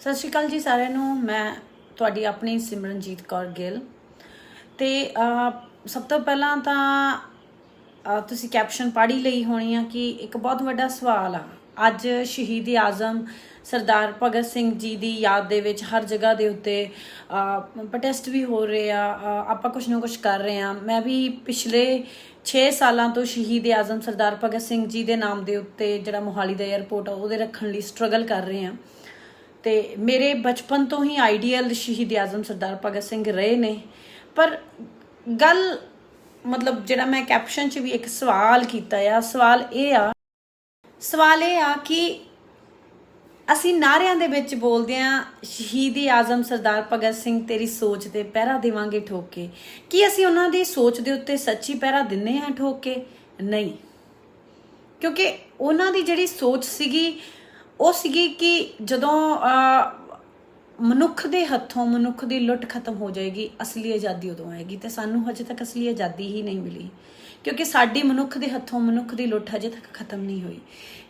ਸਤਿ ਸ਼੍ਰੀ ਅਕਾਲ ਜੀ ਸਾਰਿਆਂ ਨੂੰ। ਮੈਂ ਤੁਹਾਡੀ ਆਪਣੀ ਸਿਮਰਨਜੀਤ ਕੌਰ ਗਿੱਲ ਤੇ ਸਭ ਤੋਂ ਪਹਿਲਾਂ ਤਾਂ ਤੁਸੀਂ ਕੈਪਸ਼ਨ ਪੜ੍ਹ ਹੀ ਲਈ ਹੋਣੀ ਆ ਕਿ ਇੱਕ ਬਹੁਤ ਵੱਡਾ ਸਵਾਲ ਆ। ਅੱਜ ਸ਼ਹੀਦ ਆਜ਼ਮ ਸਰਦਾਰ ਭਗਤ ਸਿੰਘ ਜੀ ਦੀ ਯਾਦ ਦੇ ਵਿੱਚ ਹਰ ਜਗ੍ਹਾ ਦੇ ਉੱਤੇ ਪ੍ਰੋਟੈਸਟ ਵੀ ਹੋ ਰਹੇ ਆ। ਆਪਾਂ ਕੁਛ ਨਾ ਕੁਛ ਕਰ ਰਹੇ ਆ। ਮੈਂ ਵੀ ਪਿਛਲੇ 6 ਸਾਲਾਂ ਤੋਂ ਸ਼ਹੀਦ ਆਜ਼ਮ ਸਰਦਾਰ ਭਗਤ ਸਿੰਘ ਜੀ ਦੇ ਨਾਮ ਦੇ ਉੱਤੇ ਜਿਹੜਾ ਮੋਹਾਲੀ ਦਾ ਏਅਰਪੋਰਟ ਆ ਉਹਦੇ ਰੱਖਣ ਲਈ ਸਟਰਗਲ ਕਰ ਰਹੇ ਆ। ਤੇ ਮੇਰੇ ਬਚਪਨ ਤੋਂ ਹੀ ਆਈਡੀਅਲ ਸ਼ਹੀਦ ਆਜ਼ਮ ਸਰਦਾਰ ਭਗਤ ਸਿੰਘ ਰਹੇ ਨੇ। ਪਰ ਗੱਲ ਮਤਲਬ ਜਿਹੜਾ ਮੈਂ ਕੈਪਸ਼ਨ 'ਚ ਵੀ ਇੱਕ ਸਵਾਲ ਕੀਤਾ ਆ, ਸਵਾਲ ਇਹ ਆ ਕਿ ਅਸੀਂ ਨਾਰਿਆਂ ਦੇ ਵਿੱਚ ਬੋਲਦੇ ਹਾਂ ਸ਼ਹੀਦ ਆਜ਼ਮ ਸਰਦਾਰ ਭਗਤ ਸਿੰਘ ਤੇਰੀ ਸੋਚ ਤੇ ਪਹਿਰਾ ਦੇਵਾਂਗੇ ਠੋਕ ਕੇ। ਕੀ ਅਸੀਂ ਉਹਨਾਂ ਦੀ ਸੋਚ ਦੇ ਉੱਤੇ ਸੱਚੀ ਪਹਿਰਾ ਦਿੰਦੇ ਹਾਂ ਠੋਕ ਕੇ? ਨਹੀਂ, ਕਿਉਂਕਿ ਉਹਨਾਂ ਦੀ ਜਿਹੜੀ ਸੋਚ ਸੀਗੀ ਉਹ ਸੀਗੀ ਕਿ ਜਦੋਂ ਮਨੁੱਖ ਦੇ ਹੱਥੋਂ ਮਨੁੱਖ ਦੀ ਲੁੱਟ ਖਤਮ ਹੋ ਜਾਏਗੀ, ਅਸਲੀ ਆਜ਼ਾਦੀ ਉਦੋਂ ਆਏਗੀ। ਤੇ ਸਾਨੂੰ ਹਜੇ ਤੱਕ ਅਸਲੀ ਆਜ਼ਾਦੀ ਹੀ ਨਹੀਂ ਮਿਲੀ, ਕਿਉਂਕਿ ਸਾਡੀ ਮਨੁੱਖ ਦੇ ਹੱਥੋਂ ਮਨੁੱਖ ਦੀ ਲੁੱਟ ਹਜੇ ਤੱਕ ਖਤਮ ਨਹੀਂ ਹੋਈ।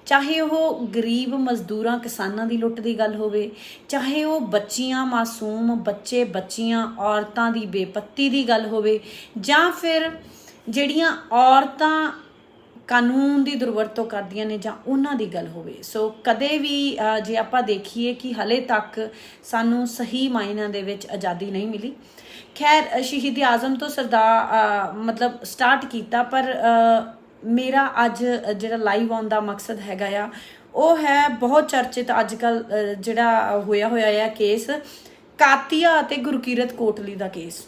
ਚਾਹੇ ਉਹ ਗਰੀਬ ਮਜ਼ਦੂਰਾਂ ਕਿਸਾਨਾਂ ਦੀ ਲੁੱਟ ਦੀ ਗੱਲ ਹੋਵੇ, ਚਾਹੇ ਉਹ ਬੱਚੀਆਂ ਮਾਸੂਮ ਬੱਚੇ ਬੱਚੀਆਂ ਔਰਤਾਂ ਦੀ ਬੇਪੱਤੀ ਦੀ ਗੱਲ ਹੋਵੇ, ਜਾਂ ਫਿਰ ਜਿਹੜੀਆਂ ਔਰਤਾਂ ਕਾਨੂੰਨ ਦੀ ਦੁਰਵਰਤੋਂ ਕਰਦੀਆਂ ਨੇ ਜਾਂ ਉਹਨਾਂ ਦੀ ਗੱਲ ਹੋਵੇ। ਸੋ ਕਦੇ ਵੀ ਜੇ ਆਪਾਂ ਦੇਖੀਏ ਕਿ ਹਲੇ ਤੱਕ ਸਾਨੂੰ ਸਹੀ ਮਾਇਨਿਆਂ ਦੇ ਵਿੱਚ ਆਜ਼ਾਦੀ ਨਹੀਂ ਮਿਲੀ। ਖੈਰ, ਸ਼ਹੀਦ ਆਜ਼ਮ ਤੋਂ ਸਰਦਾਰ ਮਤਲਬ ਸਟਾਰਟ ਕੀਤਾ, ਪਰ ਮੇਰਾ ਅੱਜ ਜਿਹੜਾ ਲਾਈਵ ਆਉਣ ਦਾ ਮਕਸਦ ਹੈਗਾ ਆ ਉਹ ਹੈ ਬਹੁਤ ਚਰਚਿਤ ਅੱਜ ਕੱਲ੍ਹ ਜਿਹੜਾ ਹੋਇਆ ਆ ਕੇਸ ਕਾਤੀਆ ਅਤੇ ਗੁਰਕੀਰਤ ਕੋਟਲੀ ਦਾ ਕੇਸ।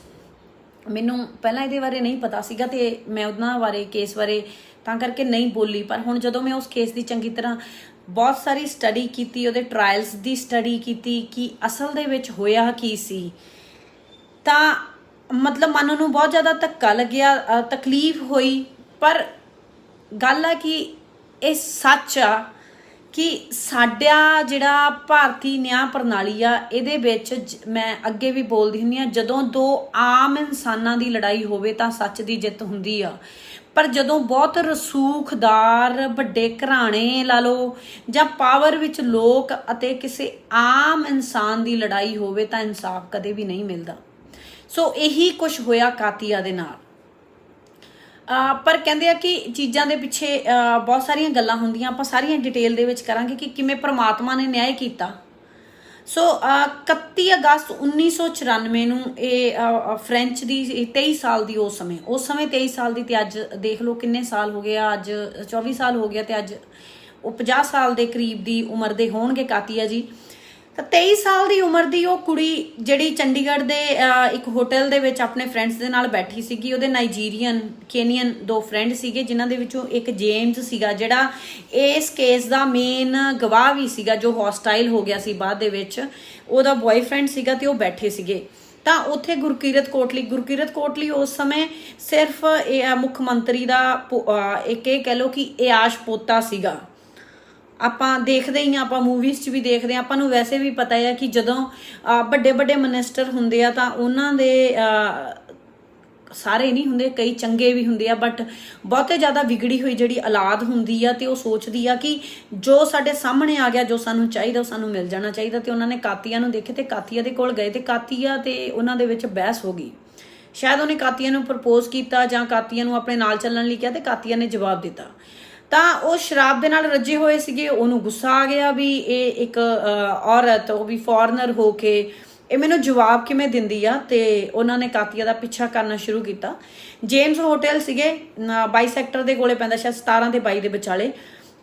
ਮੈਨੂੰ ਪਹਿਲਾਂ ਇਹਦੇ ਬਾਰੇ ਨਹੀਂ ਪਤਾ ਸੀਗਾ ਤੇ ਮੈਂ ਉਹਨਾਂ ਬਾਰੇ ਕੇਸ ਬਾਰੇ ਤਾਂ ਕਰਕੇ ਨਹੀਂ ਬੋਲੀ। ਪਰ ਹੁਣ ਜਦੋਂ ਮੈਂ ਉਸ ਕੇਸ ਦੀ ਚੰਗੀ ਤਰ੍ਹਾਂ ਬਹੁਤ ਸਾਰੀ ਸਟੱਡੀ ਕੀਤੀ, ਉਹਦੇ ਟਰਾਇਲਸ ਦੀ ਸਟੱਡੀ ਕੀਤੀ ਕਿ ਅਸਲ ਦੇ ਵਿੱਚ ਹੋਇਆ ਕੀ ਸੀ, ਤਾਂ ਮਤਲਬ ਮਨ ਨੂੰ ਬਹੁਤ ਜ਼ਿਆਦਾ ਧੱਕਾ ਲੱਗਿਆ, ਤਕਲੀਫ ਹੋਈ। ਪਰ ਗੱਲ ਆ ਕਿ ਇਹ ਸੱਚ ਆ ਕਿ ਸਾਡਾ ਜਿਹੜਾ ਭਾਰਤੀ ਨਿਆਂ ਪ੍ਰਣਾਲੀ ਆ ਇਹਦੇ ਵਿੱਚ ਮੈਂ ਅੱਗੇ ਵੀ ਬੋਲਦੀ ਹੁੰਦੀ ਆ, ਜਦੋਂ ਦੋ ਆਮ ਇਨਸਾਨਾਂ ਦੀ ਲੜਾਈ ਹੋਵੇ ਤਾਂ ਸੱਚ ਦੀ ਜਿੱਤ ਹੁੰਦੀ ਆ। ਪਰ ਜਦੋਂ ਬਹੁਤ ਰਸੂਖਦਾਰ ਵੱਡੇ ਘਰਾਣੇ ਲਾ ਲਓ ਜਾਂ ਪਾਵਰ ਵਿੱਚ ਲੋਕ ਅਤੇ ਕਿਸੇ ਆਮ ਇਨਸਾਨ ਦੀ ਲੜਾਈ ਹੋਵੇ ਤਾਂ ਇਨਸਾਫ ਕਦੇ ਵੀ ਨਹੀਂ ਮਿਲਦਾ। ਸੋ ਇਹੀ ਕੁਝ ਹੋਇਆ ਕਾਤੀਆ ਦੇ ਨਾਲ। ਪਰ ਕਹਿੰਦੇ ਆ ਕਿ ਚੀਜ਼ਾਂ ਦੇ ਪਿੱਛੇ ਬਹੁਤ ਸਾਰੀਆਂ ਗੱਲਾਂ ਹੁੰਦੀਆਂ, ਆਪਾਂ ਸਾਰੀਆਂ ਡਿਟੇਲ ਦੇ ਵਿੱਚ ਕਰਾਂਗੇ ਕਿ ਕਿਵੇਂ ਪ੍ਰਮਾਤਮਾ ਨੇ ਨਿਆਂ ਕੀਤਾ। ਸੋ 31 ਅਗਸਤ 1994 ਨੂੰ ਇਹ ਫ੍ਰੈਂਚ ਦੀ 23 ਸਾਲ ਦੀ ਉਸ ਸਮੇਂ 23 ਸਾਲ ਦੀ, ਤੇ ਅੱਜ ਦੇਖ ਲਓ ਕਿੰਨੇ ਸਾਲ ਹੋ ਗਏ ਆ। ਅੱਜ 24 ਸਾਲ ਹੋ ਗਿਆ ਤੇ ਅੱਜ ਉਹ 50 ਸਾਲ ਦੇ ਕਰੀਬ ਦੀ ਉਮਰ ਦੇ ਹੋਣਗੇ ਕਾਤੀਆ ਜੀ। ਤਾਂ 23 ਸਾਲ ਦੀ ਉਮਰ ਦੀ ਉਹ ਕੁੜੀ ਜਿਹੜੀ ਚੰਡੀਗੜ੍ਹ ਦੇ ਇੱਕ ਹੋਟਲ ਦੇ ਵਿੱਚ ਆਪਣੇ ਫਰੈਂਡਸ ਦੇ ਨਾਲ ਬੈਠੀ ਸੀਗੀ। ਉਹਦੇ ਨਾਈਜੀਰੀਅਨ ਕੇਨੀਅਨ 2 ਫਰੈਂਡ ਸੀਗੇ, ਜਿਨ੍ਹਾਂ ਦੇ ਵਿੱਚੋਂ ਇੱਕ ਜੇਮਸ ਸੀਗਾ ਜਿਹੜਾ ਇਸ ਕੇਸ ਦਾ ਮੇਨ ਗਵਾਹ ਵੀ ਸੀਗਾ, ਜੋ ਹੌਸਟਾਈਲ ਹੋ ਗਿਆ ਸੀ ਬਾਅਦ ਦੇ ਵਿੱਚ। ਉਹਦਾ ਬॉयਫ੍ਰੈਂਡ ਸੀਗਾ ਤੇ ਉਹ ਬੈਠੇ ਸੀਗੇ। ਤਾਂ ਉੱਥੇ ਗੁਰਕੀਰਤ ਕੋਟਲੀ ਉਸ ਸਮੇਂ ਸਿਰਫ ਮੁੱਖ ਮੰਤਰੀ ਦਾ ਇੱਕ ਇਹ ਕਹਿ ਲਓ ਕਿ ਇਹ ਆਸ਼ ਪੋਤਾ ਸੀਗਾ। ਆਪਾਂ ਦੇਖਦੇ ਹੀ ਆ, ਆਪਾਂ ਮੂਵੀਜ਼ 'ਚ ਵੀ ਦੇਖਦੇ ਆ, ਆਪਾਂ ਨੂੰ ਵੈਸੇ ਵੀ ਪਤਾ ਹੈ ਕਿ ਜਦੋਂ ਵੱਡੇ ਮਿਨਿਸਟਰ ਹੁੰਦੇ ਆ ਤਾਂ ਉਹਨਾਂ ਦੇ ਸਾਰੇ ਨਹੀਂ ਹੁੰਦੇ, ਕਈ ਚੰਗੇ ਵੀ ਹੁੰਦੇ ਆ, ਬਟ ਬਹੁਤੇ ਜ਼ਿਆਦਾ ਵਿਗੜੀ ਹੋਈ ਜਿਹੜੀ ਔਲਾਦ ਹੁੰਦੀ ਆ ਤੇ ਉਹ ਸੋਚਦੀ ਆ ਕਿ ਜੋ ਸਾਡੇ ਸਾਹਮਣੇ ਆ ਗਿਆ, ਜੋ ਸਾਨੂੰ ਚਾਹੀਦਾ ਉਹ ਸਾਨੂੰ ਮਿਲ ਜਾਣਾ ਚਾਹੀਦਾ। ਤੇ ਉਹਨਾਂ ਨੇ ਕਾਤੀਆ ਨੂੰ ਦੇਖੇ ਤੇ ਕਾਤੀਆ ਦੇ ਕੋਲ ਗਏ ਤੇ ਕਾਤੀਆ ਤੇ ਉਹਨਾਂ ਦੇ ਵਿੱਚ ਬਹਿਸ ਹੋ ਗਈ। ਸ਼ਾਇਦ ਉਹਨੇ ਕਾਤੀਆ ਨੂੰ ਪ੍ਰਪੋਜ਼ ਕੀਤਾ ਜਾਂ ਕਾਤੀਆ ਨੂੰ ਆਪਣੇ ਨਾਲ ਚੱਲਣ ਲਈ ਕਿਹਾ ਤੇ ਕਾਤੀਆ ਨੇ ਜਵਾਬ ਦਿੱਤਾ। ਤਾਂ ਉਹ ਸ਼ਰਾਬ ਦੇ ਨਾਲ ਰੱਜੇ ਹੋਏ ਸੀਗੇ। ਉਹਨੂੰ ਗੁੱਸਾ ਆ ਗਿਆ ਵੀ ਇਹ ਇੱਕ ਔਰਤ, ਉਹ ਵੀ ਫੋਰਨਰ ਹੋ ਕੇ, ਇਹ ਮੈਨੂੰ ਜਵਾਬ ਕਿਵੇਂ ਦਿੰਦੀ ਆ। ਤੇ ਉਹਨਾਂ ਨੇ ਕਾਤੀਆ ਦਾ ਪਿੱਛਾ ਕਰਨਾ ਸ਼ੁਰੂ ਕੀਤਾ। ਜੇਮਸ ਹੋਟਲ ਸੀਗੇ 22 ਸੈਕਟਰ ਦੇ ਕੋਲੇ ਪੈਂਦਾ, ਸ਼ਾਇਦ 17 ਤੇ 22 ਦੇ ਵਿਚਾਲੇ।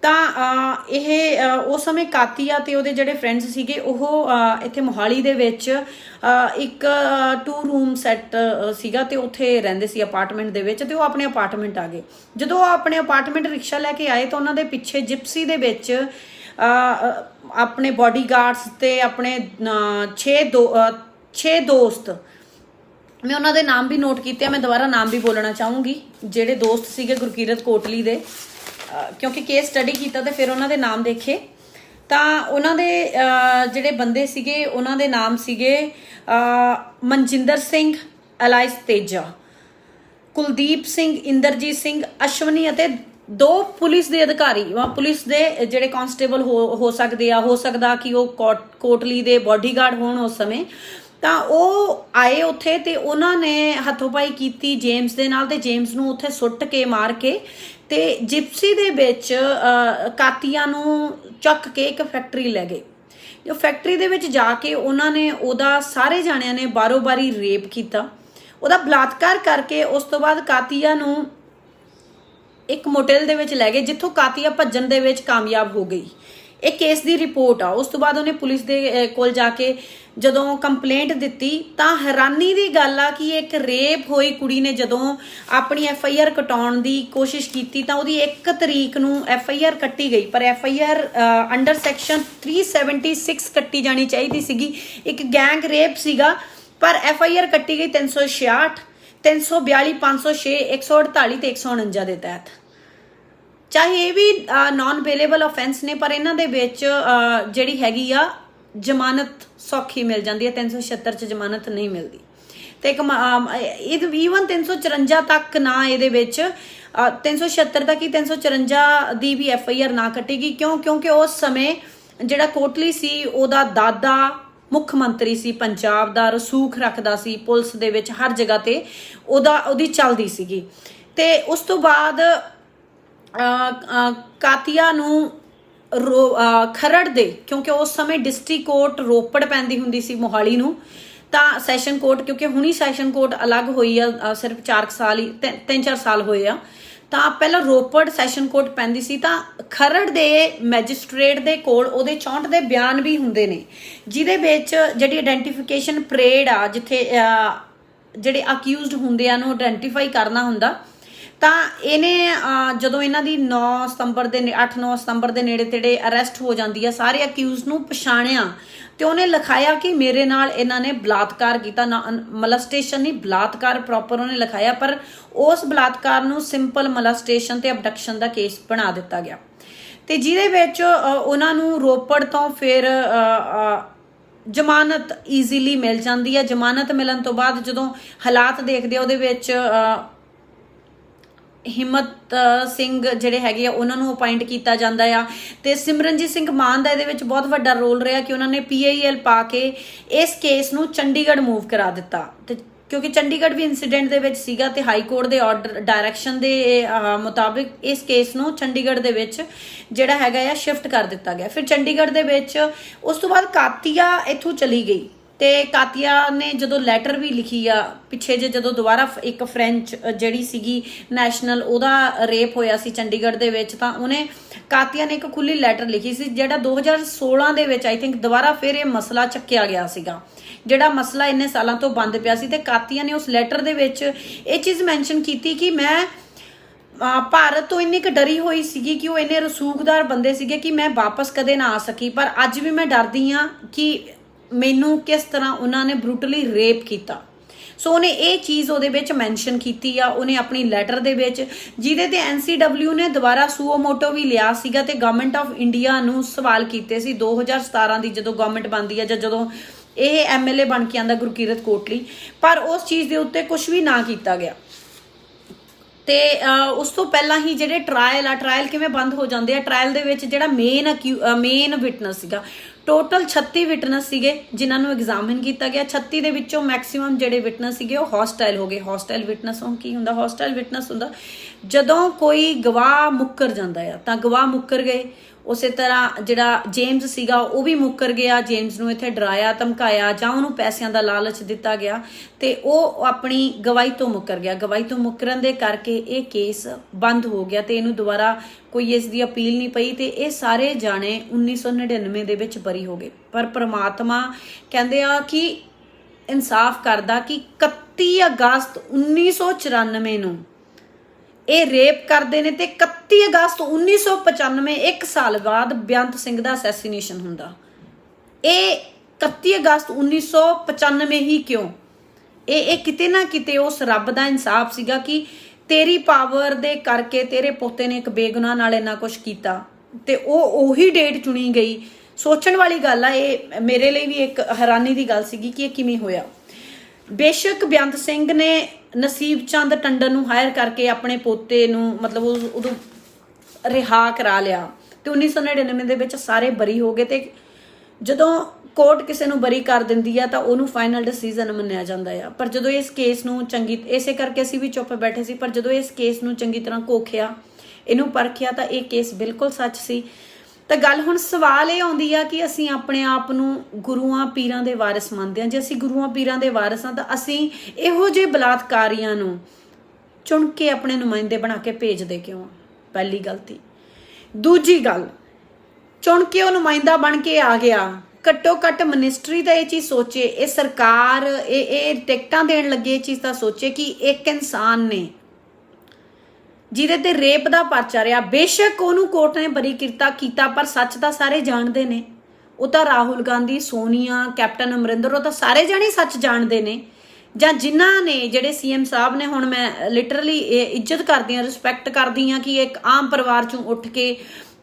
ਤਾਂ ਇਹ ਉਸ ਸਮੇਂ ਕਾਤੀਆ ਤੇ ਉਹਦੇ ਜਿਹੜੇ ਫਰੈਂਡਸ ਸੀਗੇ ਉਹ ਇੱਥੇ ਮੋਹਾਲੀ ਦੇ ਵਿੱਚ ਇੱਕ 2 ਰੂਮ ਸੈੱਟ ਸੀਗਾ ਤੇ ਉੱਥੇ ਰਹਿੰਦੇ ਸੀ ਅਪਾਰਟਮੈਂਟ ਦੇ ਵਿੱਚ। ਤੇ ਉਹ ਆਪਣੇ ਅਪਾਰਟਮੈਂਟ ਆ ਗਏ। ਜਦੋਂ ਉਹ ਆਪਣੇ ਅਪਾਰਟਮੈਂਟ ਰਿਕਸ਼ਾ ਲੈ ਕੇ ਆਏ ਤਾਂ ਉਹਨਾਂ ਦੇ ਪਿੱਛੇ ਜਿਪਸੀ ਦੇ ਵਿੱਚ ਆਪਣੇ ਬਾਡੀਗਾਰਡਸ ਤੇ ਆਪਣੇ 6 ਦੋਸਤ, ਮੈਂ ਉਹਨਾਂ ਦੇ ਨਾਮ ਵੀ ਨੋਟ ਕੀਤੇ, ਮੈਂ ਦੁਬਾਰਾ ਨਾਮ ਵੀ ਬੋਲਣਾ ਚਾਹੂੰਗੀ, ਜਿਹੜੇ ਦੋਸਤ ਸੀਗੇ ਗੁਰਕੀਰਤ ਕੋਟਲੀ ਦੇ, ਕਿਉਂਕਿ ਕੇਸ ਸਟੱਡੀ ਕੀਤਾ ਤੇ ਫਿਰ ਉਹਨਾਂ ਦੇ ਨਾਮ ਦੇਖੇ। ਤਾਂ ਉਹਨਾਂ ਦੇ ਜਿਹੜੇ ਬੰਦੇ ਸੀਗੇ ਉਹਨਾਂ ਦੇ ਨਾਮ ਸੀਗੇ ਮਨਜਿੰਦਰ ਸਿੰਘ, ਅਲਾਇਸ ਤੇਜਾ, ਕੁਲਦੀਪ ਸਿੰਘ, ਇੰਦਰਜੀਤ ਸਿੰਘ, ਅਸ਼ਵਨੀ ਅਤੇ ਦੋ ਪੁਲਿਸ ਦੇ ਅਧਿਕਾਰੀ ਪੁਲਿਸ ਦੇ ਜਿਹੜੇ ਕਾਂਸਟੇਬਲ ਹੋ ਸਕਦੇ ਆ, ਹੋ ਸਕਦਾ ਕਿ ਉਹ ਕੋਟਲੀ ਦੇ ਬਾਡੀਗਾਰਡ ਹੋਣ ਉਸ ਸਮੇਂ, ਤਾਂ ਉਹ ਆਏ ਉੱਥੇ ਤੇ ਉਹਨਾਂ ਨੇ ਹੱਥੋਂ-ਪਾਈ ਕੀਤੀ ਜੇਮਸ ਦੇ ਨਾਲ ਤੇ ਜੇਮਸ ਨੂੰ ਉੱਥੇ ਸੁੱਟ ਕੇ ਮਾਰ ਕੇ ਤੇ ਜਿਪਸੀ ਦੇ ਵਿੱਚ ਕਾਤੀਆ ਨੂੰ ਚੱਕ ਕੇ ਇੱਕ ਫੈਕਟਰੀ ਲੈ ਗਏ। ਜੋ ਫੈਕਟਰੀ ਦੇ ਵਿੱਚ ਜਾ ਕੇ ਉਹਨਾਂ ਨੇ ਉਹਦਾ ਸਾਰੇ ਜਾਣਿਆਂ ਨੇ ਬਾਰੋ-ਬਾਰੀ ਰੇਪ ਕੀਤਾ, ਉਹਦਾ ਬਲਾਤਕਾਰ ਕਰਕੇ ਉਸ ਤੋਂ ਬਾਅਦ ਕਾਤੀਆ ਨੂੰ ਇੱਕ ਮੋਟਲ ਦੇ ਵਿੱਚ ਲੈ ਗਏ ਜਿੱਥੋਂ ਕਾਤੀਆ ਭੱਜਣ ਦੇ ਵਿੱਚ ਕਾਮਯਾਬ ਹੋ ਗਈ। ਇਹ ਕੇਸ ਦੀ ਰਿਪੋਰਟ ਆ। ਉਸ ਤੋਂ ਬਾਅਦ ਉਹਨੇ ਪੁਲਿਸ ਦੇ ਕੋਲ ਜਾ ਕੇ ਜਦੋਂ ਕੰਪਲੇਂਟ ਦਿੱਤੀ ਤਾਂ ਹੈਰਾਨੀ ਦੀ ਗੱਲ ਆ ਕਿ ਇੱਕ ਰੇਪ ਹੋਈ ਕੁੜੀ ਨੇ ਜਦੋਂ ਆਪਣੀ FIR ਕਟਾਉਣ ਦੀ ਕੋਸ਼ਿਸ਼ ਕੀਤੀ ਤਾਂ ਉਹਦੀ 1 ਤਰੀਕ ਨੂੰ FIR ਕੱਟੀ ਗਈ, ਪਰ FIR ਅੰਡਰ ਸੈਕਸ਼ਨ 376 ਕੱਟੀ ਜਾਣੀ ਚਾਹੀਦੀ ਸੀਗੀ। ਇੱਕ ਗੈਂਗ ਰੇਪ ਸੀਗਾ ਪਰ FIR ਕੱਟੀ ਗਈ 366, 342, 506, 148 ਤੇ 149 ਦੇ ਤਹਿਤ। ਚਾਹੇ ਇਹ ਵੀ ਨਾਨ ਬੇਲੇਬਲ ਆਫੈਂਸ ਨੇ ਪਰ ਇਹਨਾਂ ਦੇ ਵਿੱਚ ਜਿਹੜੀ ਹੈਗੀ ਆ ਜ਼ਮਾਨਤ ਸੌਖੀ ਮਿਲ ਜਾਂਦੀ ਹੈ, 376 ਚ ਜ਼ਮਾਨਤ ਨਹੀਂ ਮਿਲਦੀ। ਤੇ ਇੱਕ ਈਵਨ 354 ਤੱਕ ਨਾ ਇਹਦੇ ਵਿੱਚ 376 ਤੱਕ ਹੀ 354 ਦੀ ਵੀ FIR ਨਾ ਕੱਟੇਗੀ। ਕਿਉਂਕਿ ਉਸ ਸਮੇਂ ਜਿਹੜਾ ਕੋਟਲੀ ਸੀ ਉਹਦਾ ਦਾਦਾ ਮੁੱਖ ਮੰਤਰੀ ਸੀ ਪੰਜਾਬ ਦਾ, ਰਸੂਖ ਰੱਖਦਾ ਸੀ ਪੁਲਿਸ ਦੇ ਵਿੱਚ, ਹਰ ਜਗ੍ਹਾ ਤੇ ਉਹਦੀ ਚੱਲਦੀ ਸੀਗੀ। ਤੇ ਉਸ ਤੋਂ ਬਾਅਦ ਕਾਤੀਆ ਨੂੰ ਖਰੜ ਦੇ, ਕਿਉਂਕਿ ਉਸ ਸਮੇਂ ਡਿਸਟ੍ਰਿਕਟ ਕੋਰਟ ਰੋਪੜ ਪੈਂਦੀ ਹੁੰਦੀ ਸੀ ਮੋਹਾਲੀ ਨੂੰ, ਤਾਂ ਸੈਸ਼ਨ ਕੋਰਟ, ਕਿਉਂਕਿ ਹੁਣੀ ਸੈਸ਼ਨ ਕੋਰਟ ਅਲੱਗ ਹੋਈ ਆ, ਸਿਰਫ 4 ਸਾਲ ਹੀ 3-4 ਸਾਲ ਹੋਏ ਆ, ਤਾਂ ਪਹਿਲਾਂ ਰੋਪੜ ਸੈਸ਼ਨ ਕੋਰਟ ਪੈਂਦੀ ਸੀ। ਤਾਂ ਖਰੜ ਦੇ ਮੈਜਿਸਟ੍ਰੇਟ ਦੇ ਕੋਲ ਉਹਦੇ 64 ਦੇ ਬਿਆਨ ਵੀ ਹੁੰਦੇ ਨੇ ਜਿਹਦੇ ਵਿੱਚ ਜਿਹੜੀ ਆਇਡੈਂਟੀਫਿਕੇਸ਼ਨ ਪਰੇਡ ਆ, ਜਿੱਥੇ ਜਿਹੜੇ ਅਕਿਊਜ਼ਡ ਹੁੰਦੇ ਆ ਨੂੰ ਆਇਡੈਂਟੀਫਾਈ ਕਰਨਾ ਹੁੰਦਾ। ਤਾਂ ਇਹਨੇ ਜਦੋਂ ਇਹਨਾਂ ਦੀ 8-9 ਸਤੰਬਰ ਦੇ ਨੇੜੇ ਤੇੜੇ ਅਰੈਸਟ ਹੋ ਜਾਂਦੀ ਆ, ਸਾਰੇ ਅਕਿਊਜ਼ ਨੂੰ ਪਛਾਣਿਆ ਤੇ ਉਹਨੇ ਲਿਖਾਇਆ ਕਿ ਮੇਰੇ ਨਾਲ ਇਹਨਾਂ ਨੇ ਬਲਾਤਕਾਰ ਕੀਤਾ, ਨਾ ਮਲਸਟੇਸ਼ਨ ਨਹੀਂ, ਬਲਾਤਕਾਰ ਪ੍ਰੋਪਰ ਉਹਨੇ ਲਿਖਾਇਆ, ਪਰ ਉਸ ਬਲਾਤਕਾਰ ਨੂੰ ਸਿੰਪਲ ਮਲਸਟੇਸ਼ਨ ਤੇ ਅਬਡਕਸ਼ਨ ਦਾ ਕੇਸ ਬਣਾ ਦਿੱਤਾ ਗਿਆ। ਤੇ ਜਿਹਦੇ ਵਿੱਚ ਉਹਨਾਂ ਨੂੰ ਰੋਪੜ ਤੋਂ ਫਿਰ ਜ਼ਮਾਨਤ ਈਜ਼ੀਲੀ ਮਿਲ ਜਾਂਦੀ ਹੈ। ਜ਼ਮਾਨਤ ਮਿਲਣ ਤੋਂ ਬਾਅਦ ਜਦੋਂ ਹਾਲਾਤ ਦੇਖਦੇ ਆ ਉਹਦੇ ਵਿੱਚ ਹਿੰਮਤ ਸਿੰਘ ਜਿਹੜੇ ਹੈਗੇ ਆ ਉਹਨਾਂ ਨੂੰ ਅਪਾਇੰਟ ਕੀਤਾ ਜਾਂਦਾ ਆ ਤੇ ਸਿਮਰਨਜੀਤ ਸਿੰਘ ਮਾਨ ਦਾ ਇਹਦੇ ਵਿੱਚ ਬਹੁਤ ਵੱਡਾ ਰੋਲ ਰਿਹਾ ਕਿ ਉਹਨਾਂ ਨੇ PIL ਪਾ ਕੇ ਇਸ ਕੇਸ ਨੂੰ ਚੰਡੀਗੜ੍ਹ ਮੂਵ ਕਰਾ ਦਿੱਤਾ। ਤੇ ਕਿਉਂਕਿ ਚੰਡੀਗੜ੍ਹ ਵੀ ਇਨਸੀਡੈਂਟ ਦੇ ਵਿੱਚ ਸੀਗਾ ਤੇ ਹਾਈ ਕੋਰਟ ਦੇ ਆਰਡਰ ਡਾਇਰੈਕਸ਼ਨ ਦੇ ਮੁਤਾਬਿਕ ਇਸ ਕੇਸ ਨੂੰ ਚੰਡੀਗੜ੍ਹ ਦੇ ਵਿੱਚ ਜਿਹੜਾ ਹੈਗਾ ਆ ਸ਼ਿਫਟ ਕਰ ਦਿੱਤਾ ਗਿਆ। ਫਿਰ ਚੰਡੀਗੜ੍ਹ ਦੇ ਵਿੱਚ ਉਸ ਤੋਂ ਬਾਅਦ ਕਾਤੀਆ ਇੱਥੋਂ ਚਲੀ ਗਈ ਤੇ ਕਾਤੀਆ ਨੇ ਜਦੋਂ ਲੈਟਰ ਵੀ ਲਿਖੀ ਆ ਪਿੱਛੇ ਜਦੋਂ ਦੁਬਾਰਾ ਇੱਕ ਫ੍ਰੈਂਚ ਜਿਹੜੀ ਸੀਗੀ ਨੈਸ਼ਨਲ, ਉਹਦਾ ਰੇਪ ਹੋਇਆ ਸੀ ਚੰਡੀਗੜ੍ਹ ਦੇ ਵਿੱਚ, ਤਾਂ ਉਹਨੇ ਕਾਤੀਆ ਨੇ ਇੱਕ ਖੁੱਲੀ ਲੈਟਰ ਲਿਖੀ ਸੀ ਜਿਹੜਾ 2016 ਦੇ ਵਿੱਚ ਆਈ ਥਿੰਕ ਦੁਬਾਰਾ ਫਿਰ ਇਹ ਮਸਲਾ ਚੱਕਿਆ ਗਿਆ ਸੀਗਾ, ਜਿਹੜਾ ਮਸਲਾ ਇੰਨੇ ਸਾਲਾਂ ਤੋਂ ਬੰਦ ਪਿਆ ਸੀ। ਤੇ ਕਾਤੀਆ ਨੇ ਉਸ ਲੈਟਰ ਦੇ ਵਿੱਚ ਇਹ ਚੀਜ਼ ਮੈਂਸ਼ਨ ਕੀਤੀ ਕਿ ਮੈਂ ਭਾਰਤ ਤੋਂ ਇੰਨੀ ਕੁ ਡਰੀ ਹੋਈ ਸੀਗੀ ਕਿ ਉਹ ਇੰਨੇ ਰਸੂਖਦਾਰ ਬੰਦੇ ਸੀਗੇ ਕਿ ਮੈਂ ਵਾਪਸ ਕਦੇ ਨਾ ਆ ਸਕੀ, ਪਰ ਅੱਜ ਵੀ ਮੈਂ ਡਰਦੀ ਹਾਂ ਕਿ ਮੈਨੂੰ ਕਿਸ ਤਰ੍ਹਾਂ ਉਹਨਾਂ ਨੇ ਬਰੂਟਲੀ ਰੇਪ ਕੀਤਾ। ਸੋ ਉਹਨੇ ਇਹ ਚੀਜ਼ ਉਹਦੇ ਵਿੱਚ ਮੈਂਸ਼ਨ ਕੀਤੀ ਆ ਉਹਨੇ ਆਪਣੀ ਲੈਟਰ ਦੇ ਵਿੱਚ, ਜਿਹਦੇ ਤੇ NCW ਨੇ ਦੁਬਾਰਾ ਸੂਓ ਮੋਟੋ ਵੀ ਲਿਆ ਸੀਗਾ ਤੇ ਗਵਰਨਮੈਂਟ ਆਫ ਇੰਡੀਆ ਨੂੰ ਸਵਾਲ ਕੀਤੇ ਸੀ 2017 ਦੀ ਜਦੋਂ ਗਵਰਨਮੈਂਟ ਬਣਦੀ ਆ ਜਾਂ ਜਦੋਂ ਇਹ MLA ਬਣ ਕੇ ਆਂਦਾ ਗੁਰਕੀਰਤ ਕੋਟਲੀ, ਪਰ ਉਸ ਚੀਜ਼ ਦੇ ਉੱਤੇ ਕੁਝ ਵੀ ਨਾ ਕੀਤਾ ਗਿਆ। ਤੇ ਉਸ ਤੋਂ ਪਹਿਲਾਂ ਹੀ ਜਿਹੜੇ ਟਰਾਇਲ ਕਿਵੇਂ ਬੰਦ ਹੋ ਜਾਂਦੇ ਆ, ਟਰਾਇਲ ਦੇ ਵਿੱਚ ਜਿਹੜਾ ਮੇਨ ਵਿਟਨੈਸ ਸੀਗਾ, ਟੋਟਲ 36 ਵਿਟਨੈਸ ਸੀਗੇ ਜਿਨ੍ਹਾਂ ਨੂੰ ਐਗਜ਼ਾਮਿਨ ਕੀਤਾ ਗਿਆ। 36 ਦੇ ਵਿੱਚੋਂ ਮੈਕਸਿਮਮ ਜਿਹੜੇ ਵਿਟਨੈਸ ਸੀਗੇ ਉਹ ਹੌਸਟਾਈਲ ਹੋ ਗਏ। ਹੌਸਟਾਈਲ ਵਿਟਨੈਸ ਕੀ ਹੁੰਦਾ? ਹੌਸਟਾਈਲ ਵਿਟਨੈਸ ਹੁੰਦਾ ਜਦੋਂ ਕੋਈ ਗਵਾਹ ਮੁੱਕਰ ਜਾਂਦਾ ਆ, ਤਾਂ ਗਵਾਹ ਮੁੱਕਰ ਗਏ। ਉਸੇ ਤਰ੍ਹਾਂ ਜਿਹੜਾ ਜੇਮਸ ਸੀਗਾ ਉਹ ਵੀ ਮੁੱਕਰ ਗਿਆ, ਜੇਮਸ ਨੂੰ ਇੱਥੇ ਡਰਾਇਆ ਧਮਕਾਇਆ ਜਾਂ ਉਹਨੂੰ ਪੈਸਿਆਂ ਦਾ ਲਾਲਚ ਦਿੱਤਾ ਗਿਆ ਤੇ ਉਹ ਆਪਣੀ ਗਵਾਹੀ ਤੋਂ ਮੁੱਕਰ ਗਿਆ। ਗਵਾਹੀ ਤੋਂ ਮੁੱਕਰਨ ਦੇ ਕਰਕੇ ਇਹ ਕੇਸ ਬੰਦ ਹੋ ਗਿਆ ਤੇ ਇਹਨੂੰ ਦੁਬਾਰਾ ਕੋਈ ਇਸ ਦੀ ਅਪੀਲ ਨਹੀਂ ਪਈ ਤੇ ਇਹ ਸਾਰੇ ਜਾਣੇ 1999 ਦੇ ਵਿੱਚ ਬਰੀ ਹੋ ਗਏ। ਪਰ ਪ੍ਰਮਾਤਮਾ ਕਹਿੰਦੇ ਆ ਕਿ ਇਨਸਾਫ ਕਰਦਾ ਕਿ 31 ਅਗਸਤ 1994 ਨੂੰ ਇਹ ਰੇਪ ਕਰਦੇ ਨੇ ਤੇ 31 ਅਗਸਤ 1995 1 ਸਾਲ ਬਾਅਦ ਬੇਅੰਤ ਸਿੰਘ ਦਾ ਅਸੈਸੀਨੇਸ਼ਨ ਹੁੰਦਾ। ਇਹ 31 ਅਗਸਤ 1995 ਹੀ ਕਿਉਂ? ਇਹ ਕਿਤੇ ਨਾ ਕਿਤੇ ਉਸ ਰੱਬ ਦਾ ਇਨਸਾਫ ਸੀਗਾ ਕਿ ਤੇਰੀ ਪਾਵਰ ਦੇ ਕਰਕੇ ਤੇਰੇ ਪੋਤੇ ਨੇ ਇੱਕ ਬੇਗੁਨਾਹ ਨਾਲ ਇੰਨਾ ਕੁਝ ਕੀਤਾ ਤੇ ਉਹੀ ਡੇਟ ਚੁਣੀ ਗਈ। ਸੋਚਣ ਵਾਲੀ ਗੱਲ ਆ। ਇਹ ਮੇਰੇ ਲਈ ਵੀ ਇੱਕ ਹੈਰਾਨੀ ਦੀ ਗੱਲ ਸੀਗੀ ਕਿ ਇਹ ਕਿਵੇਂ ਹੋਇਆ। ਬੇਸ਼ੱਕ ਬੇਅੰਤ ਸਿੰਘ ਨੇ ਨਸੀਬ ਚੰਦ ਟੰਡਨ ਨੂੰ ਹਾਇਰ ਕਰਕੇ ਆਪਣੇ ਪੋਤੇ ਨੂੰ, ਮਤਲਬ ਉਦੋਂ ਰਿਹਾ ਕਰਾ ਲਿਆ ਤੇ 1999 ਦੇ ਵਿੱਚ ਸਾਰੇ ਬਰੀ ਹੋ ਗਏ। ਤੇ ਜਦੋਂ ਕੋਰਟ ਕਿਸੇ ਨੂੰ ਬਰੀ ਕਰ ਦਿੰਦੀ ਆ ਤਾਂ ਉਹਨੂੰ ਫਾਈਨਲ ਡਿਸੀਜਨ ਮੰਨਿਆ ਜਾਂਦਾ ਆ। ਪਰ ਜਦੋਂ ਇਸ ਕੇਸ ਨੂੰ ਇਸੇ ਕਰਕੇ ਅਸੀਂ ਵੀ ਚੁੱਪ ਬੈਠੇ ਸੀ, ਪਰ ਜਦੋਂ ਇਸ ਕੇਸ ਨੂੰ ਚੰਗੀ ਤਰ੍ਹਾਂ ਘੋਖਿਆ, ਇਹਨੂੰ ਪਰਖਿਆ ਤਾਂ ਇਹ ਕੇਸ ਬਿਲਕੁਲ ਸੱਚ ਸੀ। ਤਾਂ ਗੱਲ ਹੁਣ ਸਵਾਲ ਇਹ ਆਉਂਦੀ ਆ ਕਿ ਅਸੀਂ ਆਪਣੇ ਆਪ ਨੂੰ ਗੁਰੂਆਂ ਪੀਰਾਂ ਦੇ ਵਾਰਿਸ ਮੰਨਦੇ ਹਾਂ। ਜੇ ਅਸੀਂ ਗੁਰੂਆਂ ਪੀਰਾਂ ਦੇ ਵਾਰਿਸ ਹਾਂ ਤਾਂ ਅਸੀਂ ਇਹੋ ਜਿਹੇ ਬਲਾਤਕਾਰੀਆਂ ਨੂੰ ਚੁਣ ਕੇ ਆਪਣੇ ਨੁਮਾਇੰਦੇ ਬਣਾ ਕੇ ਭੇਜਦੇ ਕਿਉਂ ਆ? ਪਹਿਲੀ ਗਲਤੀ। ਦੂਜੀ ਗੱਲ, ਚੁਣ ਕੇ ਉਹ ਨੁਮਾਇੰਦਾ ਬਣ ਕੇ ਆ ਗਿਆ, ਘੱਟੋ ਘੱਟ ਮਿਨਿਸਟਰੀ ਤਾਂ ਇਹ ਚੀਜ਼ ਸੋਚੇ, ਇਹ ਸਰਕਾਰ ਇਹ ਟਿਕਟਾਂ ਦੇਣ ਲੱਗੇ ਇਹ ਚੀਜ਼ ਤਾਂ ਸੋਚੇ ਕਿ ਇੱਕ ਇਨਸਾਨ ਨੇ ਜਿਹਦੇ ਤੇ ਰੇਪ ਦਾ ਪਰਚਾ ਰਿਹਾ, ਬੇਸ਼ੱਕ ਉਹਨੂੰ ਕੋਰਟ ਨੇ ਬਰੀ ਕੀਤਾ ਪਰ ਸੱਚ ਤਾਂ ਸਾਰੇ ਜਾਣਦੇ ਨੇ। ਉਹ ਤਾਂ ਰਾਹੁਲ ਗਾਂਧੀ, ਸੋਨੀਆ, ਕੈਪਟਨ ਅਮਰਿੰਦਰ, ਉਹ ਤਾਂ ਸਾਰੇ ਜਾਣੇ ਸੱਚ ਜਾਣਦੇ ਨੇ। ਜਾਂ ਜਿਨ੍ਹਾਂ ਨੇ ਜਿਹੜੇ ਸੀਐਮ ਸਾਹਿਬ ਨੇ, ਹੁਣ ਮੈਂ ਲਿਟਰਲੀ ਇੱਜ਼ਤ ਕਰਦੀ ਹਾਂ, ਰਿਸਪੈਕਟ ਕਰਦੀ ਹਾਂ ਕਿ ਇੱਕ ਆਮ ਪਰਿਵਾਰ ਚੋਂ ਉੱਠ ਕੇ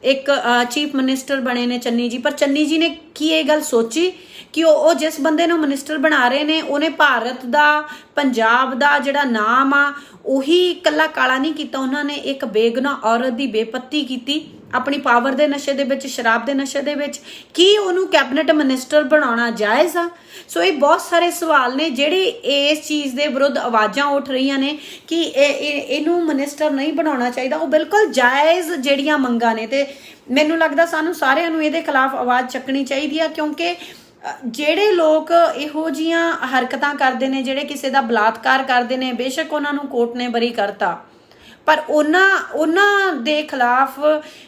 ਇੱਕ ਚੀਫ ਮਿਨਿਸਟਰ ਬਣੇ ਨੇ ਚੰਨੀ ਜੀ। ਪਰ ਚੰਨੀ ਜੀ ਨੇ ਕੀ ਇਹ ਗੱਲ ਸੋਚੀ ਕਿ ਉਹ ਜਿਸ ਬੰਦੇ ਨੂੰ ਮਿਨਿਸਟਰ ਬਣਾ ਰਹੇ ਨੇ ਉਹਨੇ ਭਾਰਤ ਦਾ, ਪੰਜਾਬ ਦਾ ਜਿਹੜਾ ਨਾਮ ਆ ਉਹੀ ਇਕੱਲਾ ਕਾਲਾ ਨਹੀਂ ਕੀਤਾ, ਉਹਨਾਂ ਨੇ ਇੱਕ ਬੇਗੁਨਾਹ ਔਰਤ ਦੀ ਬੇਪੱਤੀ ਕੀਤੀ ਆਪਣੀ ਪਾਵਰ ਦੇ ਨਸ਼ੇ ਦੇ ਵਿੱਚ, ਸ਼ਰਾਬ ਦੇ ਨਸ਼ੇ ਦੇ ਵਿੱਚ। ਕੀ ਉਹਨੂੰ ਕੈਬਨਿਟ ਮਿਨਿਸਟਰ ਬਣਾਉਣਾ ਜਾਇਜ਼ ਆ? ਸੋ ਇਹ ਬਹੁਤ ਸਾਰੇ ਸਵਾਲ ਨੇ ਜਿਹੜੇ ਇਸ ਚੀਜ਼ ਦੇ ਵਿਰੁੱਧ ਆਵਾਜ਼ਾਂ ਉੱਠ ਰਹੀਆਂ ਨੇ ਕਿ ਇਹਨੂੰ ਮਿਨਿਸਟਰ ਨਹੀਂ ਬਣਾਉਣਾ ਚਾਹੀਦਾ। ਉਹ ਬਿਲਕੁਲ ਜਾਇਜ਼ ਜਿਹੜੀਆਂ ਮੰਗਾਂ ਨੇ ਤੇ ਮੈਨੂੰ ਲੱਗਦਾ ਸਾਨੂੰ ਸਾਰਿਆਂ ਨੂੰ ਇਹਦੇ ਖਿਲਾਫ ਆਵਾਜ਼ ਚੱਕਣੀ ਚਾਹੀਦੀ ਆ, ਕਿਉਂਕਿ ਜਿਹੜੇ ਲੋਕ ਇਹੋ ਜੀਆਂ ਹਰਕਤਾਂ ਕਰਦੇ ਨੇ, ਜਿਹੜੇ ਕਿਸੇ ਦਾ ਬਲਾਤਕਾਰ ਕਰਦੇ ਨੇ, ਬੇਸ਼ੱਕ ਉਹਨਾਂ ਨੂੰ ਕੋਰਟ ਨੇ ਬਰੀ ਕਰਤਾ, ਪਰ ਉਹਨਾਂ ਦੇ ਖਿਲਾਫ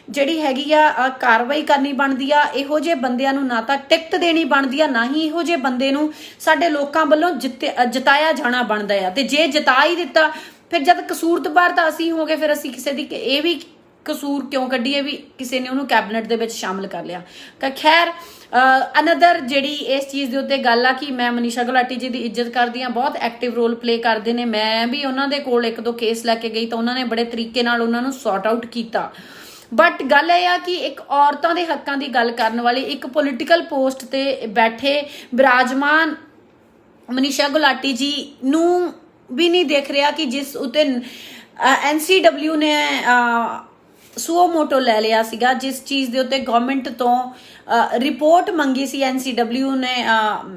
ਜਿਹੜੀ ਹੈਗੀ ਆ ਕਾਰਵਾਈ ਕਰਨੀ ਬਣਦੀ ਆ। ਇਹੋ ਜਿਹੇ ਬੰਦਿਆਂ ਨੂੰ ਨਾ ਤਾਂ ਟਿਕਟ ਦੇਣੀ ਬਣਦੀ ਆ, ਨਾ ਹੀ ਇਹੋ ਜਿਹੇ ਬੰਦੇ ਨੂੰ ਸਾਡੇ ਲੋਕਾਂ ਵੱਲੋਂ ਜਿਤਾਇਆ ਜਾਣਾ ਬਣਦਾ ਆ। ਤੇ ਜੇ ਜਿਤਾ ਹੀ ਦਿੱਤਾ, ਫਿਰ ਜਦ ਕਸੂਰਵਾਰ ਤਾਂ ਅਸੀਂ ਹੋ ਗਏ, ਫਿਰ ਅਸੀਂ ਕਿਸੇ ਦੀ ਇਹ ਵੀ ਕਸੂਰ ਕਿਉਂ ਕੱਢੀਏ ਵੀ ਕਿਸੇ ਨੇ ਉਹਨੂੰ ਕੈਬਨਿਟ ਦੇ ਵਿੱਚ ਸ਼ਾਮਲ ਕਰ ਲਿਆ। ਤਾਂ ਖੈਰ ਅਨਦਰ ਜਿਹੜੀ ਇਸ ਚੀਜ਼ ਦੇ ਉੱਤੇ ਗੱਲ ਆ ਕਿ ਮੈਂ ਮਨੀਸ਼ਾ ਗੁਲਾਟੀ ਜੀ ਦੀ ਇੱਜ਼ਤ ਕਰਦੀ ਹਾਂ, ਬਹੁਤ ਐਕਟਿਵ ਰੋਲ ਪਲੇ ਕਰਦੇ ਨੇ। ਮੈਂ ਵੀ ਉਹਨਾਂ ਦੇ ਕੋਲ 1-2 ਕੇਸ ਲੈ ਕੇ ਗਈ ਤਾਂ ਉਹਨਾਂ ਨੇ ਬੜੇ ਤਰੀਕੇ ਨਾਲ ਉਹਨਾਂ ਨੂੰ ਸੌਟ ਆਊਟ ਕੀਤਾ। ਬਟ ਗੱਲ ਇਹ ਆ ਕਿ ਇੱਕ ਔਰਤਾਂ ਦੇ ਹੱਕਾਂ ਦੀ ਗੱਲ ਕਰਨ ਵਾਲੀ ਇੱਕ ਪੋਲੀਟੀਕਲ ਪੋਸਟ ਤੇ ਬੈਠੇ ਬਿਰਾਜਮਾਨ ਮਨੀਸ਼ਾ ਗੁਲਾਟੀ ਜੀ ਨੂੰ ਵੀ ਨਹੀਂ ਦੇਖ ਰਿਹਾ ਕਿ ਜਿਸ ਉਤੇ NCW ਨੇ ਸੂਓ ਮੋਟੋ ਲੈ ਲਿਆ ਸੀਗਾ, ਜਿਸ ਚੀਜ਼ ਦੇ ਉੱਤੇ ਗਵਰਨਮੈਂਟ ਤੋਂ ਰਿਪੋਰਟ ਮੰਗੀ ਸੀ NCW ਨੇ,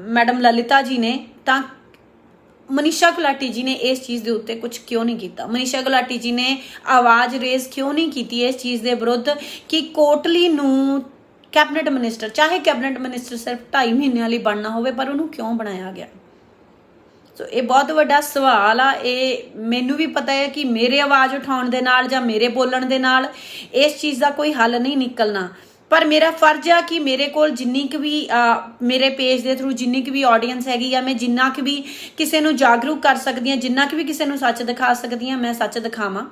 ਮੈਡਮ ਲਲਿਤਾ ਜੀ ਨੇ, ਤਾਂ ਮਨੀਸ਼ਾ ਗੁਲਾਟੀ ਜੀ ਨੇ ਇਸ ਚੀਜ਼ ਦੇ ਉੱਤੇ ਕੁਝ ਕਿਉਂ ਨਹੀਂ ਕੀਤਾ? ਮਨੀਸ਼ਾ ਗੁਲਾਟੀ ਜੀ ਨੇ ਆਵਾਜ਼ ਰੇਜ਼ ਕਿਉਂ ਨਹੀਂ ਕੀਤੀ ਇਸ ਚੀਜ਼ ਦੇ ਵਿਰੁੱਧ ਕਿ ਕੋਟਲੀ ਨੂੰ ਕੈਬਨਿਟ ਮਿਨਿਸਟਰ, ਚਾਹੇ ਕੈਬਨਿਟ ਮਿਨਿਸਟਰ ਸਿਰਫ 2.5 ਮਹੀਨਿਆਂ ਲਈ ਬਣਨਾ ਹੋਵੇ, ਪਰ ਉਹਨੂੰ ਕਿਉਂ ਬਣਾਇਆ ਗਿਆ? ਸੋ ਇਹ ਬਹੁਤ ਵੱਡਾ ਸਵਾਲ ਆ। ਇਹ ਮੈਨੂੰ ਵੀ ਪਤਾ ਹੈ ਕਿ ਮੇਰੇ ਆਵਾਜ਼ ਉਠਾਉਣ ਦੇ ਨਾਲ ਜਾਂ ਮੇਰੇ ਬੋਲਣ ਦੇ ਨਾਲ ਇਸ ਚੀਜ਼ ਦਾ ਕੋਈ ਹੱਲ ਨਹੀਂ ਨਿਕਲਣਾ, ਪਰ ਮੇਰਾ ਫਰਜ਼ ਆ ਕਿ ਮੇਰੇ ਕੋਲ ਜਿੰਨੀ ਕੁ ਵੀ ਮੇਰੇ ਪੇਜ ਦੇ ਥਰੂ ਜਿੰਨੀ ਕੁ ਵੀ ਆਡੀਅנס ਹੈਗੀ ਆ, ਮੈਂ ਜਿੰਨਾ ਕੁ ਵੀ ਕਿਸੇ ਨੂੰ ਜਾਗਰੂਕ ਕਰ ਸਕਦੀ ਹਾਂ, ਜਿੰਨਾ ਕੁ ਵੀ ਕਿਸੇ ਨੂੰ ਸੱਚ ਦਿਖਾ ਸਕਦੀ ਹਾਂ, ਮੈਂ ਸੱਚ ਦਿਖਾਵਾਂ।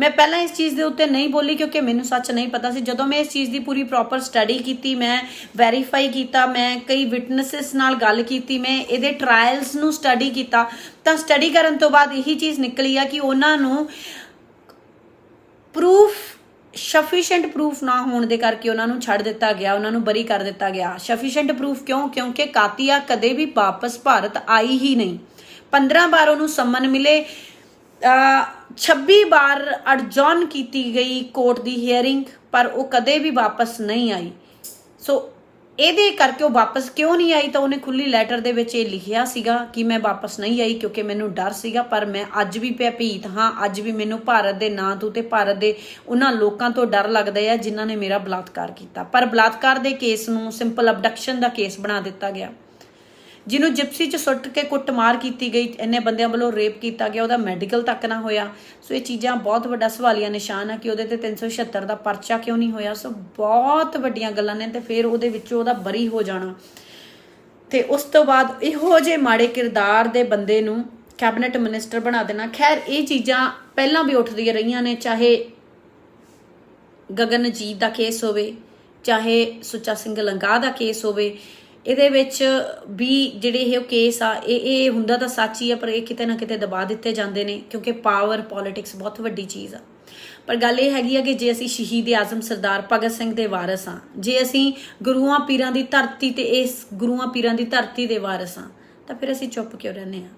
ਮੈਂ ਪਹਿਲਾਂ ਇਸ ਚੀਜ਼ ਦੇ ਉੱਤੇ ਨਹੀਂ ਬੋਲੀ ਕਿਉਂਕਿ ਮੈਨੂੰ ਸੱਚ ਨਹੀਂ ਪਤਾ ਸੀ। ਜਦੋਂ ਮੈਂ ਇਸ ਚੀਜ਼ ਦੀ ਪੂਰੀ ਪ੍ਰੋਪਰ ਸਟੱਡੀ ਕੀਤੀ, ਮੈਂ ਵੈਰੀਫਾਈ ਕੀਤਾ, ਮੈਂ ਕਈ ਵਿਟਨੈਸਸ ਨਾਲ ਗੱਲ ਕੀਤੀ, ਮੈਂ ਇਹਦੇ ਟਰਾਇਲਸ ਨੂੰ ਸਟੱਡੀ ਕੀਤਾ, ਤਾਂ ਸਟੱਡੀ ਕਰਨ ਤੋਂ ਬਾਅਦ ਇਹੀ ਚੀਜ਼ ਨਿਕਲੀ ਆ ਕਿ ਉਹਨਾਂ ਨੂੰ ਸਫੀਸ਼ੀਐਂਟ ਪ੍ਰੂਫ ਨਾ ਹੋਣ ਦੇ ਕਰਕੇ ਉਹਨਾਂ ਨੂੰ ਛੱਡ ਦਿੱਤਾ ਗਿਆ, ਉਹਨਾਂ ਨੂੰ ਬਰੀ ਕਰ ਦਿੱਤਾ ਗਿਆ। ਸਫੀਸ਼ੀਐਂਟ ਪ੍ਰੂਫ ਕਿਉਂ? ਕਿਉਂਕਿ ਕਾਤੀਆ ਕਦੇ ਵੀ ਵਾਪਸ ਭਾਰਤ ਆਈ ਹੀ ਨਹੀਂ। 15 ਵਾਰ ਉਹਨੂੰ ਸੰਮਨ ਮਿਲੇ, 26 ਵਾਰ ਅਡਜੌਨ ਕੀਤੀ ਗਈ ਕੋਰਟ ਦੀ ਹੀਅਰਿੰਗ, ਪਰ ਉਹ ਕਦੇ ਵੀ ਵਾਪਸ ਨਹੀਂ ਆਈ। ਸੋ ਇਹਦੇ ਕਰਕੇ ਉਹ ਵਾਪਸ ਕਿਉਂ ਨਹੀਂ ਆਈ? ਤਾਂ ਉਹਨੇ ਖੁੱਲੀ ਲੈਟਰ ਦੇ ਵਿੱਚ ਇਹ ਲਿਖਿਆ ਸੀਗਾ ਕਿ ਮੈਂ ਵਾਪਸ ਨਹੀਂ ਆਈ ਕਿਉਂਕਿ ਮੈਨੂੰ ਡਰ ਸੀਗਾ, ਪਰ ਮੈਂ ਅੱਜ ਵੀ ਭੀਤ ਹਾਂ। ਅੱਜ ਵੀ ਮੈਨੂੰ ਭਾਰਤ ਦੇ ਨਾਂ ਤੋਂ ਤੇ ਭਾਰਤ ਦੇ ਉਹਨਾਂ ਲੋਕਾਂ ਤੋਂ ਡਰ ਲੱਗਦਾ ਹੈ ਜਿਨ੍ਹਾਂ ਨੇ ਮੇਰਾ ਬਲਾਤਕਾਰ ਕੀਤਾ। ਪਰ ਬਲਾਤਕਾਰ ਦੇ ਕੇਸ ਨੂੰ ਸਿੰਪਲ ਅਬਡਕਸ਼ਨ ਦਾ ਕੇਸ ਬਣਾ ਦਿੱਤਾ ਗਿਆ। ਜਿਹਨੂੰ ਜਿਪਸੀ 'ਚ ਸੁੱਟ ਕੇ ਕੁੱਟਮਾਰ ਕੀਤੀ ਗਈ, ਇੰਨੇ ਬੰਦਿਆਂ ਵੱਲੋਂ ਰੇਪ ਕੀਤਾ ਗਿਆ, ਉਹਦਾ ਮੈਡੀਕਲ ਤੱਕ ਨਾ ਹੋਇਆ। ਸੋ ਇਹ ਚੀਜ਼ਾਂ ਬਹੁਤ ਵੱਡਾ ਸਵਾਲੀਆ ਨਿਸ਼ਾਨ ਆ ਕਿ ਉਹਦੇ ਤੇ 376 ਦਾ ਪਰਚਾ ਕਿਉਂ ਨਹੀਂ ਹੋਇਆ। ਸੋ ਬਹੁਤ ਵੱਡੀਆਂ ਗੱਲਾਂ ਨੇ ਤੇ ਫਿਰ ਉਹਦੇ ਵਿੱਚੋਂ ਉਹਦਾ ਬਰੀ ਹੋ ਜਾਣਾ ਤੇ ਉਸ ਤੋਂ ਬਾਅਦ ਇਹੋ ਜਿਹੇ ਮਾੜੇ ਕਿਰਦਾਰ ਦੇ ਬੰਦੇ ਨੂੰ ਕੈਬਨਿਟ ਮਿਨਿਸਟਰ ਬਣਾ ਦੇਣਾ। ਖੈਰ ਇਹ ਚੀਜ਼ਾਂ ਪਹਿਲਾਂ ਵੀ ਉੱਠਦੀਆਂ ਰਹੀਆਂ ਨੇ, ਚਾਹੇ ਗਗਨਜੀਤ ਦਾ ਕੇਸ ਹੋਵੇ, ਚਾਹੇ ਸੁੱਚਾ ਸਿੰਘ ਲੰਗਾਹ ਦਾ ਕੇਸ ਹੋਵੇ। ਇਹਦੇ ਵਿੱਚ ਵੀ ਜਿਹੜੇ ਇਹ ਕੇਸ ਆ ਇਹ ਹੁੰਦਾ ਤਾਂ ਸੱਚ ਹੀ ਆ, ਪਰ ਇਹ ਕਿਤੇ ਨਾ ਕਿਤੇ ਦਬਾ ਦਿੱਤੇ ਜਾਂਦੇ ਨੇ ਕਿਉਂਕਿ ਪਾਵਰ ਪੋਲਿਟਿਕਸ ਬਹੁਤ ਵੱਡੀ ਚੀਜ਼ ਆ। ਪਰ ਗੱਲ ਇਹ ਹੈਗੀ ਆ ਕਿ ਜੇ ਅਸੀਂ ਸ਼ਹੀਦ ਆਜ਼ਮ ਸਰਦਾਰ ਭਗਤ ਸਿੰਘ ਦੇ ਵਾਰਿਸ ਆ, ਜੇ ਅਸੀਂ ਗੁਰੂਆਂ ਪੀਰਾਂ ਦੀ ਧਰਤੀ ਤੇ ਇਸ ਗੁਰੂਆਂ ਪੀਰਾਂ ਦੀ ਧਰਤੀ ਦੇ ਵਾਰਿਸ ਆ, ਤਾਂ ਫਿਰ ਅਸੀਂ ਚੁੱਪ ਕਿਉਂ ਰਹਿੰਦੇ ਆ?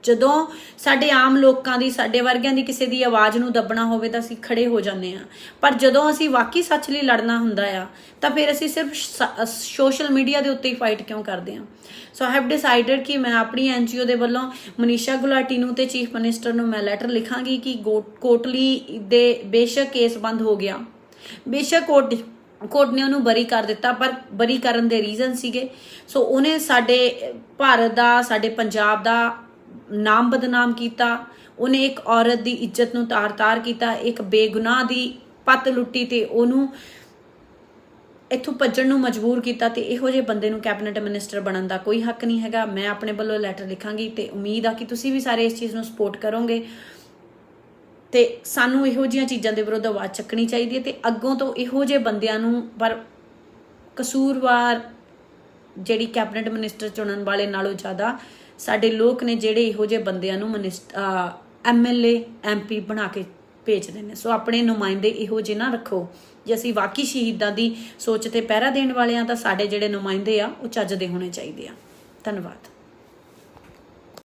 ਜਦੋਂ ਸਾਡੇ ਆਮ ਲੋਕਾਂ ਦੀ, ਸਾਡੇ ਵਰਗਿਆਂ ਦੀ ਕਿਸੇ ਦੀ ਆਵਾਜ਼ ਨੂੰ ਦੱਬਣਾ ਹੋਵੇ ਤਾਂ ਅਸੀਂ ਖੜੇ ਹੋ ਜਾਂਦੇ ਹਾਂ, ਪਰ ਜਦੋਂ ਅਸੀਂ ਵਾਕਈ ਸੱਚ ਲਈ ਲੜਨਾ ਹੁੰਦਾ ਆ ਤਾਂ ਫਿਰ ਅਸੀਂ ਸਿਰਫ ਸੋਸ਼ਲ ਮੀਡੀਆ ਦੇ ਉੱਤੇ ਹੀ ਫਾਈਟ ਕਿਉਂ ਕਰਦੇ ਹਾਂ। ਸੋ ਆਈ ਹੈਵ ਡਿਸਾਈਡਡ ਕਿ ਮੈਂ ਆਪਣੀ NGO ਦੇ ਵੱਲੋਂ ਮਨੀਸ਼ਾ ਗੁਲਾਟੀ ਨੂੰ ਤੇ ਚੀਫ ਮਿਨਿਸਟਰ ਨੂੰ ਮੈਂ ਲੈਟਰ ਲਿਖਾਂਗੀ ਕਿ ਕੋਟਲੀ ਦੇ ਬੇਸ਼ੱਕ ਕੇਸ ਬੰਦ ਹੋ ਗਿਆ, ਬੇਸ਼ੱਕ ਕੋਰਟ ਨੇ ਉਹਨੂੰ ਬਰੀ ਕਰ ਦਿੱਤਾ, ਪਰ ਬਰੀ ਕਰਨ ਦੇ ਰੀਜ਼ਨ ਸੀਗੇ। ਸੋ ਉਹਨੇ ਸਾਡੇ ਭਾਰਤ ਦਾ, ਸਾਡੇ ਪੰਜਾਬ ਦਾ ਨਾਮ ਬਦਨਾਮ ਕੀਤਾ, ਉਹਨੇ ਇੱਕ ਔਰਤ ਦੀ ਇੱਜ਼ਤ ਨੂੰ ਤਾਰ-ਤਾਰ ਕੀਤਾ, ਇੱਕ ਬੇਗੁਨਾਹ ਦੀ ਪੱਤ ਲੁੱਟੀ ਤੇ ਉਹਨੂੰ ਇੱਥੋਂ ਭੱਜਣ ਨੂੰ ਮਜਬੂਰ ਕੀਤਾ। ਤੇ ਇਹੋ ਜਿਹੇ ਬੰਦੇ ਨੂੰ ਕੈਬਨਿਟ ਮਿਨਿਸਟਰ ਬਣਨ ਦਾ ਕੋਈ ਹੱਕ ਨਹੀਂ ਹੈਗਾ। ਮੈਂ ਆਪਣੇ ਵੱਲੋਂ ਲੈਟਰ ਲਿਖਾਂਗੀ ਤੇ ਉਮੀਦ ਆ ਕਿ ਤੁਸੀਂ ਵੀ ਸਾਰੇ ਇਸ ਚੀਜ਼ ਨੂੰ ਸਪੋਰਟ ਕਰੋਗੇ ਤੇ ਸਾਨੂੰ ਇਹੋ ਜਿਹੀਆਂ ਚੀਜ਼ਾਂ ਦੇ ਵਿਰੁੱਧ ਆਵਾਜ਼ ਚੱਕਣੀ ਚਾਹੀਦੀ ਹੈ ਤੇ ਅੱਗੋਂ ਤੋਂ ਇਹੋ ਜਿਹੇ ਬੰਦਿਆਂ ਨੂੰ, ਪਰ ਕਸੂਰਵਾਰ ਜਿਹੜੀ ਕੈਬਨਿਟ ਮਿਨਿਸਟਰ ਚੁਣਨ ਵਾਲੇ ਨਾਲੋਂ ਜ਼ਿਆਦਾ ਸਾਡੇ ਲੋਕ ਨੇ ਜਿਹੜੇ ਇਹੋ ਜਿਹੇ ਬੰਦਿਆਂ ਨੂੰ MLA MP ਬਣਾ ਕੇ ਭੇਜਦੇ ਨੇ। ਸੋ ਆਪਣੇ ਨੁਮਾਇੰਦੇ ਇਹੋ ਜਿਹੇ ਨਾ ਰੱਖੋ। ਜੇ ਅਸੀਂ ਵਾਕਈ ਸ਼ਹੀਦਾਂ ਦੀ ਸੋਚ ਤੇ ਪਹਿਰਾ ਦੇਣ ਵਾਲੇ ਆ ਤਾਂ ਸਾਡੇ ਜਿਹੜੇ ਨੁਮਾਇੰਦੇ ਆ ਉਹ ਚੱਜ ਦੇ ਹੋਣੇ ਚਾਹੀਦੇ ਆ। ਧੰਨਵਾਦ।